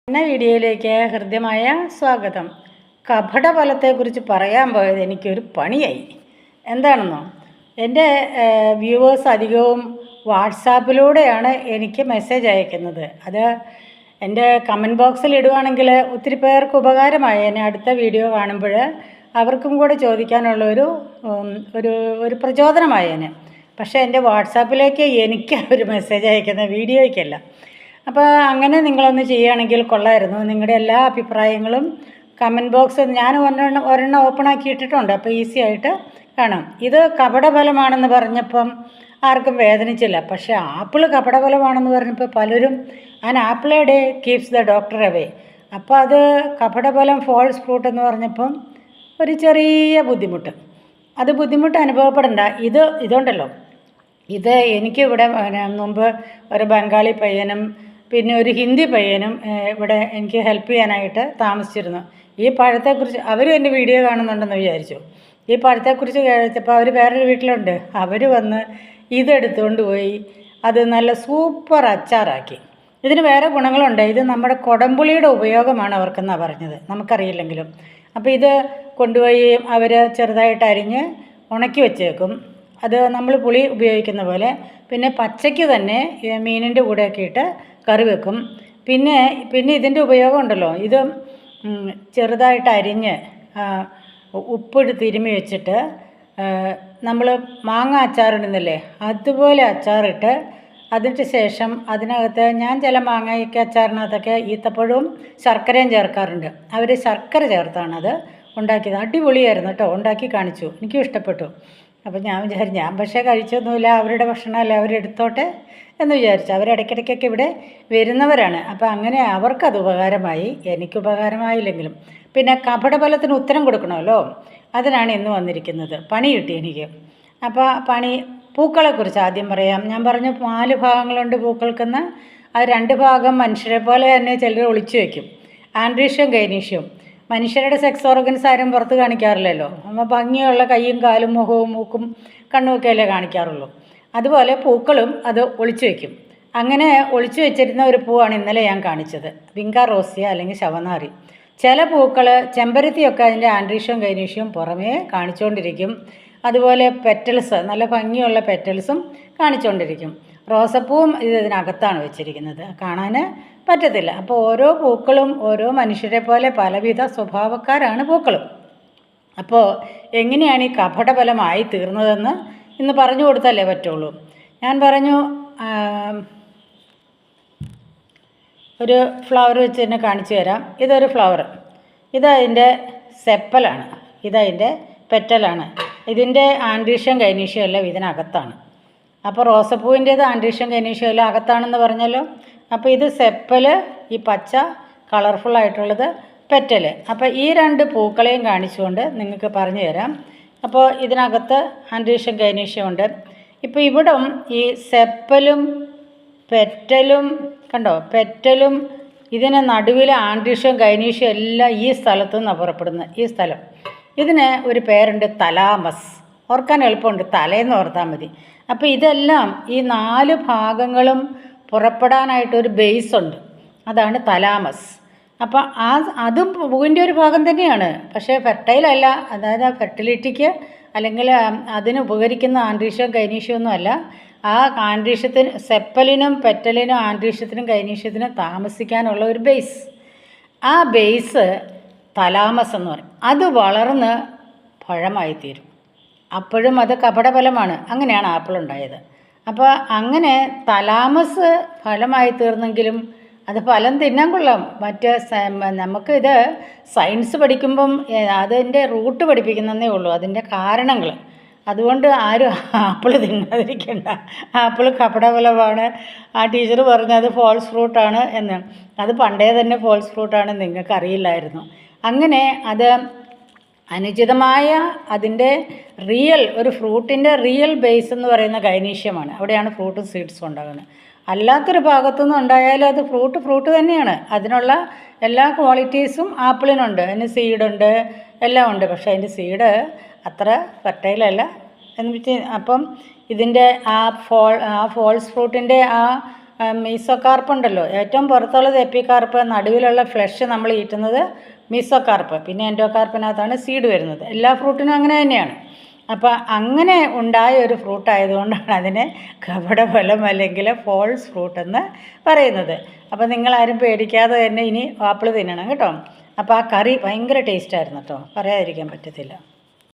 എന്ന വീഡിയോയിലേക്ക് ഹൃദ്യമായ സ്വാഗതം. കപടഫലത്തെക്കുറിച്ച് പറയാൻ പോയത് എനിക്കൊരു പണിയായി. എന്താണെന്നോ, എൻ്റെ വ്യൂവേഴ്സ് അധികവും വാട്സാപ്പിലൂടെയാണ് എനിക്ക് മെസ്സേജ് അയക്കുന്നത്. അത് എൻ്റെ കമൻറ്റ് ബോക്സിൽ ഇടുവാണെങ്കിൽ ഒത്തിരി പേർക്ക് ഉപകാരമായേനെ. അടുത്ത വീഡിയോ കാണുമ്പോൾ അവർക്കും കൂടെ ചോദിക്കാനുള്ള ഒരു പ്രചോദനമായേനെ. പക്ഷേ എൻ്റെ വാട്സാപ്പിലേക്ക് എനിക്ക് ഒരു മെസ്സേജ് അയക്കുന്ന വീഡിയോയ്ക്കല്ല. അപ്പോൾ അങ്ങനെ നിങ്ങളൊന്ന് ചെയ്യുകയാണെങ്കിൽ കൊള്ളായിരുന്നു. നിങ്ങളുടെ എല്ലാ അഭിപ്രായങ്ങളും കമൻറ്റ് ബോക്സ് ഞാൻ ഒരെണ്ണം ഓപ്പൺ ആക്കി ഇട്ടിട്ടുണ്ട്. അപ്പോൾ ഈസി ആയിട്ട് കാണാം. ഇത് കപടഫലമാണെന്ന് പറഞ്ഞപ്പം ആർക്കും വേദനിച്ചില്ല. പക്ഷേ ആപ്പിൾ കപടഫലമാണെന്ന് പറഞ്ഞപ്പോൾ പലരും apple A day keeps the doctor away. അപ്പോൾ അത് കപടഫലം ഫോൾസ് ഫ്രൂട്ട് എന്ന് പറഞ്ഞപ്പം ഒരു ചെറിയ ബുദ്ധിമുട്ട് അനുഭവപ്പെടണ്ട. ഇതുണ്ടല്ലോ, ഇത് എനിക്കിവിടെ മുമ്പ് ഒരു ബംഗാളി പയ്യനും പിന്നെ ഒരു ഹിന്ദി പയ്യനും ഇവിടെ എനിക്ക് ഹെൽപ്പ് ചെയ്യാനായിട്ട് താമസിച്ചിരുന്നു. ഈ പഴത്തെക്കുറിച്ച് അവരും എൻ്റെ വീഡിയോ കാണുന്നുണ്ടെന്ന് വിചാരിച്ചു. ഈ പഴത്തെക്കുറിച്ച് കേട്ടപ്പോൾ അവർ വേറൊരു വീട്ടിലുണ്ട്. അവർ വന്ന് ഇതെടുത്തുകൊണ്ട് പോയി അത് നല്ല സൂപ്പർ അച്ചാറാക്കി. ഇതിന് വേറെ ഗുണങ്ങളുണ്ട്. ഇത് നമ്മുടെ കുടംപുളിയുടെ ഉപയോഗമാണ് അവർക്കെന്നാണ് പറഞ്ഞത്, നമുക്കറിയില്ലെങ്കിലും. അപ്പോൾ ഇത് കൊണ്ടുപോയി അവർ ചെറുതായിട്ട് അരിഞ്ഞ് ഉണക്കി വെച്ചേക്കും. അത് നമ്മൾ പുളി ഉപയോഗിക്കുന്ന പോലെ. പിന്നെ പച്ചയ്ക്ക് തന്നെ മീനിൻ്റെ കൂടെയൊക്കെ ഇട്ട് കറി വെക്കും. പിന്നെ ഇതിൻ്റെ ഉപയോഗം ഉണ്ടല്ലോ, ഇത് ചെറുതായിട്ട് അരിഞ്ഞ് ഉപ്പിട്ട് തിരുമ്മി വെച്ചിട്ട് നമ്മൾ മാങ്ങ അച്ചാറിടുന്നില്ലേ, അതുപോലെ അച്ചാറിട്ട് അതിന് ശേഷം അതിനകത്ത് ഞാൻ ചില മാങ്ങയ്ക്ക് അച്ചാറിനകത്തൊക്കെ ഈത്തപ്പഴവും ശർക്കരയും ചേർക്കാറുണ്ട്. അവർ ശർക്കര ചേർത്താണ് അത് ഉണ്ടാക്കിയത്. അടിപൊളിയായിരുന്നു കേട്ടോ. ഉണ്ടാക്കി കാണിച്ചു, എനിക്കും ഇഷ്ടപ്പെട്ടു. അപ്പോൾ ഞാൻ വിചാരിച്ചു, ഞാൻ പക്ഷേ കഴിച്ചൊന്നുമില്ല, അവരുടെ ഭക്ഷണമല്ല, അവരെടുത്തോട്ടെ എന്ന് വിചാരിച്ചു. അവരിടയ്ക്കിടയ്ക്കൊക്കെ ഇവിടെ വരുന്നവരാണ്. അപ്പോൾ അങ്ങനെ അവർക്കത് ഉപകാരമായി, എനിക്ക് ഉപകാരമായില്ലെങ്കിലും. പിന്നെ കപടഫലത്തിന് ഉത്തരം കൊടുക്കണമല്ലോ, അതിനാണ് ഇന്ന് വന്നിരിക്കുന്നത്. പണി കിട്ടി എനിക്ക്. അപ്പോൾ പൂക്കളെക്കുറിച്ച് ആദ്യം പറയാം. ഞാൻ പറഞ്ഞു 4 ഭാഗങ്ങളുണ്ട് പൂക്കൾക്കെന്ന്. അത് 2 ഭാഗം മനുഷ്യരെ പോലെ തന്നെ ചിലർ ഒളിച്ചു വയ്ക്കും. Androecium gynoecium. മനുഷ്യരുടെ സെക്സ് ഓർഗൻസ് ആരും പുറത്ത് കാണിക്കാറില്ലല്ലോ. നമ്മൾ ഭംഗിയുള്ള കൈയും കാലും മുഖവും മൂക്കും കണ്ണുമൊക്കെ അല്ലേ കാണിക്കാറുള്ളൂ. അതുപോലെ പൂക്കളും അത് ഒളിച്ചു വയ്ക്കും. അങ്ങനെ ഒളിച്ചു വെച്ചിരുന്ന ഒരു പൂവാണ് ഇന്നലെ ഞാൻ കാണിച്ചത്, വിങ്കാ റോസിയ അല്ലെങ്കിൽ ശവനാറി. ചില പൂക്കൾ, ചെമ്പരത്തിയൊക്കെ അതിൻ്റെ ആൻഡ്രീഷ്യവും ഗൈനീഷ്യവും പുറമേ കാണിച്ചുകൊണ്ടിരിക്കും. അതുപോലെ പെറ്റൽസ്, നല്ല ഭംഗിയുള്ള പെറ്റൽസും കാണിച്ചുകൊണ്ടിരിക്കും. റോസപ്പൂവും ഇതിനകത്താണ് വെച്ചിരിക്കുന്നത്, കാണാൻ പറ്റത്തില്ല. അപ്പോൾ ഓരോ പൂക്കളും ഓരോ മനുഷ്യരെ പോലെ പലവിധ സ്വഭാവക്കാരാണ് പൂക്കളും. അപ്പോൾ എങ്ങനെയാണ് ഈ കപടഫലമായി തീർന്നതെന്ന് ഇന്ന് പറഞ്ഞു കൊടുത്തല്ലേ പറ്റുള്ളൂ. ഞാൻ പറഞ്ഞു, ഒരു ഫ്ലവർ വെച്ച് തന്നെ കാണിച്ചു തരാം. ഇതൊരു ഫ്ലവർ, ഇതതിൻ്റെ സെപ്പലാണ്, ഇതതിൻ്റെ പെറ്റലാണ്. ഇതിൻ്റെ ആൻഡ്രീഷ്യം ഗൈനീഷ്യം എല്ലാം ഇതിനകത്താണ്. അപ്പോൾ റോസപ്പൂവിൻ്റേത് ആൻഡ്രീഷ്യം ഗൈനീഷ്യം എല്ലാം അകത്താണെന്ന് പറഞ്ഞല്ലോ. അപ്പോൾ ഇത് സെപ്പൽ, ഈ പച്ച കളർഫുള്ളായിട്ടുള്ളത് പെറ്റൽ. അപ്പോൾ ഈ 2 പൂക്കളെയും കാണിച്ചുകൊണ്ട് നിങ്ങൾക്ക് പറഞ്ഞു തരാം. അപ്പോൾ ഇതിനകത്ത് ആൻഡ്രീഷ്യം ഗൈനീഷ്യം ഉണ്ട്. ഇപ്പോൾ ഇവിടം ഈ സെപ്പലും പെറ്റലും കണ്ടോ, പെറ്റലും ഇതിന് നടുവിൽ ആൻഡ്രീഷ്യം ഗൈനീഷ്യം എല്ലാം ഈ സ്ഥലത്തു നിന്നാണ് പുറപ്പെടുന്നത്. ഈ സ്ഥലം, ഇതിന് ഒരു പേരുണ്ട്, തലാമസ്. ഓർക്കാൻ എളുപ്പമുണ്ട്, തലേന്ന് ഓർത്താൽ മതി. അപ്പോൾ ഇതെല്ലാം ഈ 4 ഭാഗങ്ങളും പുറപ്പെടാനായിട്ടൊരു ബേസ് ഉണ്ട്, അതാണ് തലാമസ്. അപ്പോൾ അതും പൂവിൻ്റെ ഒരു ഭാഗം തന്നെയാണ്, പക്ഷേ ഫെർട്ടൈലല്ല. അതായത് ഫെർട്ടിലിറ്റിക്ക് അല്ലെങ്കിൽ അതിന് ഉപകരിക്കുന്ന ആൻഡ്രീഷ്യം ഗൈനീഷ്യമൊന്നും അല്ല. ആ ആൻഡ്രീഷ്യത്തിന്, സെപ്പലിനും പെറ്റലിനും ആൻഡ്രീഷ്യത്തിനും ഗൈനീഷ്യത്തിനും താമസിക്കാനുള്ള ഒരു ബേസ്, ആ ബേസ് തലാമസ് എന്ന് പറയും. അത് വളർന്ന് പഴമായിത്തീരും. അപ്പോഴും അത് കപടഫലമാണ്. അങ്ങനെയാണ് ആപ്പിൾ ഉണ്ടായത്. അപ്പോൾ അങ്ങനെ തലാമസ് ഫലമായി തീർന്നെങ്കിലും അത് ഫലം തിന്നാൻ കൊള്ളാം. നമുക്കിത് സയൻസ് പഠിക്കുമ്പം അതിൻ്റെ റൂട്ട് പഠിപ്പിക്കുന്നതേ ഉള്ളൂ, അതിൻ്റെ കാരണങ്ങൾ. അതുകൊണ്ട് ആരും ആപ്പിൾ തിന്നാതിരിക്കേണ്ട. ആപ്പിൾ കപടഫലമാണ്. ആ ടീച്ചർ പറഞ്ഞത് ഫോൾസ് ഫ്രൂട്ടാണ് എന്ന്. അത് പണ്ടേ തന്നെ ഫോൾസ് ഫ്രൂട്ടാണ്, നിങ്ങൾക്കറിയില്ലായിരുന്നു. അങ്ങനെ അത് അനുചിതമായ അതിൻ്റെ ഒരു ഫ്രൂട്ടിൻ്റെ റിയൽ ബേസ് എന്ന് പറയുന്ന ഗൈനീഷ്യമാണ്. അവിടെയാണ് ഫ്രൂട്ടും സീഡ്സും ഉണ്ടാകുന്നത്. അല്ലാത്തൊരു ഭാഗത്തുനിന്ന് ഉണ്ടായാലും അത് ഫ്രൂട്ട് തന്നെയാണ്. അതിനുള്ള എല്ലാ ക്വാളിറ്റീസും ആപ്പിളിനുണ്ട്. അതിന് സീഡുണ്ട്, എല്ലാം ഉണ്ട്. പക്ഷേ അതിൻ്റെ സീഡ് അത്ര ഫെർട്ടൈലല്ല എന്ന് വെച്ച്. അപ്പം ഇതിൻ്റെ ആ ഫോൾസ് ഫ്രൂട്ടിൻ്റെ ആ മീസോകാർപ്പ് ഉണ്ടല്ലോ, ഏറ്റവും പുറത്തുള്ളത് എപ്പികാർപ്പ്, നടുവിലുള്ള ഫ്ലഷ് നമ്മൾ ഈറ്റുന്നത് മീസോകാർപ്പ്, പിന്നെ എൻഡോകാർപ്പിനകത്താണ് സീഡ് വരുന്നത്. എല്ലാ ഫ്രൂട്ടിനും അങ്ങനെ തന്നെയാണ്. അപ്പോൾ അങ്ങനെ ഉണ്ടായ ഒരു ഫ്രൂട്ട് ആയതുകൊണ്ടാണ് അതിനെ കപടഫലം അല്ലെങ്കിൽ ഫോൾസ് ഫ്രൂട്ട് എന്ന് പറയുന്നത്. അപ്പോൾ നിങ്ങളാരും പേടിക്കാതെ തന്നെ ഇനി ആപ്പിൾ തിന്നണം കേട്ടോ. അപ്പോൾ ആ കറി ഭയങ്കര ടേസ്റ്റായിരുന്നു കേട്ടോ, പറയാതിരിക്കാൻ പറ്റത്തില്ല.